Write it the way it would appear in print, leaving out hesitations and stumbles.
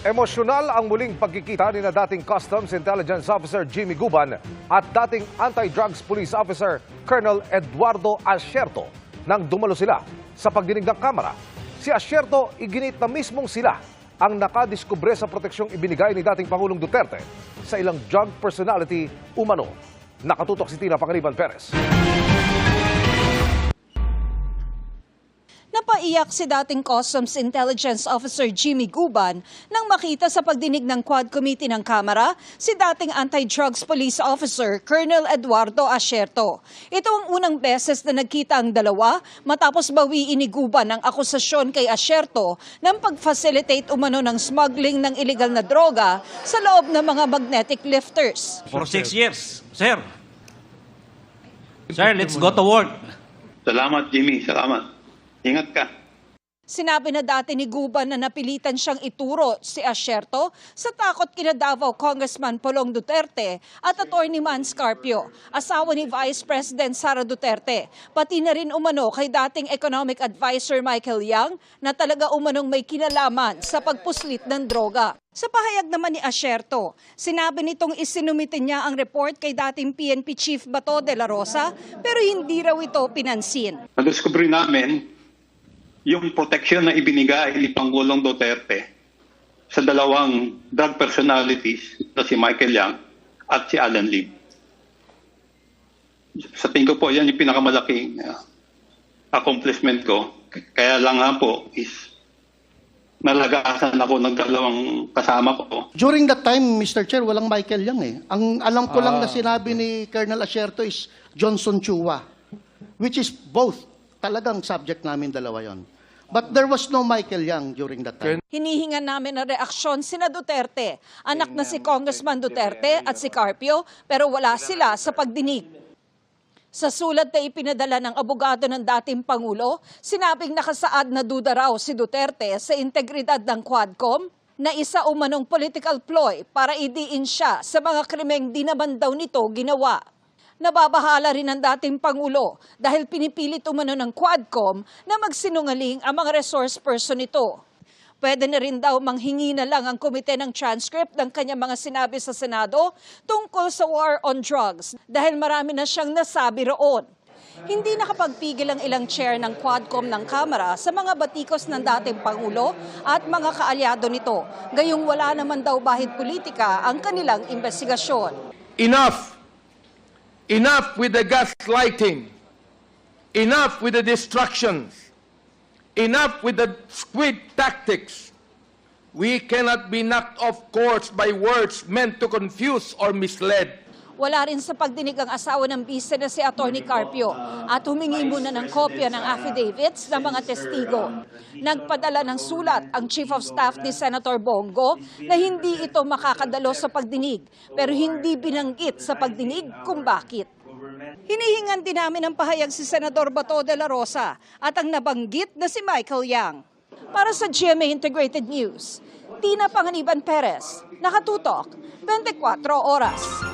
Emosyonal ang muling pagkikita ni na dating Customs Intelligence Officer Jimmy Guban at dating Anti-Drugs Police Officer Colonel Eduardo Asierto nang dumalo sila sa pagdinig ng Kamara. Si Asierto iginit na mismong sila ang nakadiskubre sa proteksyong ibinigay ni dating Pangulong Duterte sa ilang drug personality umano. Nakatutok si Tina Pangaliban Perez. Napaiyak si dating Customs Intelligence Officer Jimmy Guban nang makita sa pagdinig ng Quad Committee ng Kamara si dating Anti-Drugs Police Officer Colonel Eduardo Asierto. Ito ang unang beses na nagkita ang dalawa matapos bawiin ni Guban ang akusasyon kay Asierto ng pag-facilitate umano ng smuggling ng illegal na droga sa loob ng mga magnetic lifters. For 6 years, sir. Sir, let's go to work. Salamat, Jimmy. Salamat. Ingat ka. Sinabi na dati ni Guban na napilitan siyang ituro si Asierto sa takot kina Davao Congressman Polong Duterte at Attorney Man Scarpio, asawa ni Vice President Sara Duterte. Pati na rin umano kay dating Economic Advisor Michael Yang na talaga umanong may kinalaman sa pagpuslit ng droga. Sa pahayag naman ni Asierto, sinabi nitong isinumitin niya ang report kay dating PNP Chief Bato de la Rosa pero hindi raw ito pinansin. Nadiskubre namin yung protection na ibinigay ni Pangulong Duterte sa dalawang drug personalities na si Michael Yang at si Alan Lim. Sa tingin ko po, yan yung pinakamalaking accomplishment ko. Kaya lang nga po is nalagasan ako ng dalawang kasama ko. During that time, Mr. Chair, walang Michael Yang eh. Ang alam ko lang na sinabi ni Colonel Asierto is Johnson Chua, which is both. Talagang subject namin dalawa yon. But there was no Michael Yang during that time. Hinihingan namin ang reaksyon sina Duterte, anak na si Congressman Duterte at si Carpio, pero wala sila sa pagdinig. Sa sulat na ipinadala ng abogado ng dating Pangulo, sinabing nakasaad na duda raw si Duterte sa integridad ng Quadcom na isa umanong political ploy para idiin siya sa mga krimeng di naman daw nito ginawa. Nababahala rin ang dating Pangulo dahil pinipilit umano ng Quadcom na magsinungaling ang mga resource person nito. Pwede na rin daw manghingi na lang ang komite ng transcript ng kanyang mga sinabi sa Senado tungkol sa war on drugs dahil marami na siyang nasabi roon. Hindi nakapagpigil ang ilang chair ng Quadcom ng Kamara sa mga batikos ng dating Pangulo at mga kaalyado nito. Gayong wala naman daw bahid politika ang kanilang investigasyon. Enough! Enough with the gaslighting. Enough with the distractions. Enough with the squid tactics. We cannot be knocked off course by words meant to confuse or mislead. Wala rin sa pagdinig ang asawa ng bise na si Attorney Carpio at humingi muna ng kopya ng affidavits ng mga testigo. Nagpadala ng sulat ang Chief of Staff ni Senator Bongo na hindi ito makakadalo sa pagdinig pero hindi binanggit sa pagdinig kung bakit. Hinihingan din namin ang pahayag si Senador Bato de la Rosa at ang nabanggit na si Michael Yang. Para sa GMA Integrated News, Tina Pangaliban Perez, nakatutok, 24 oras.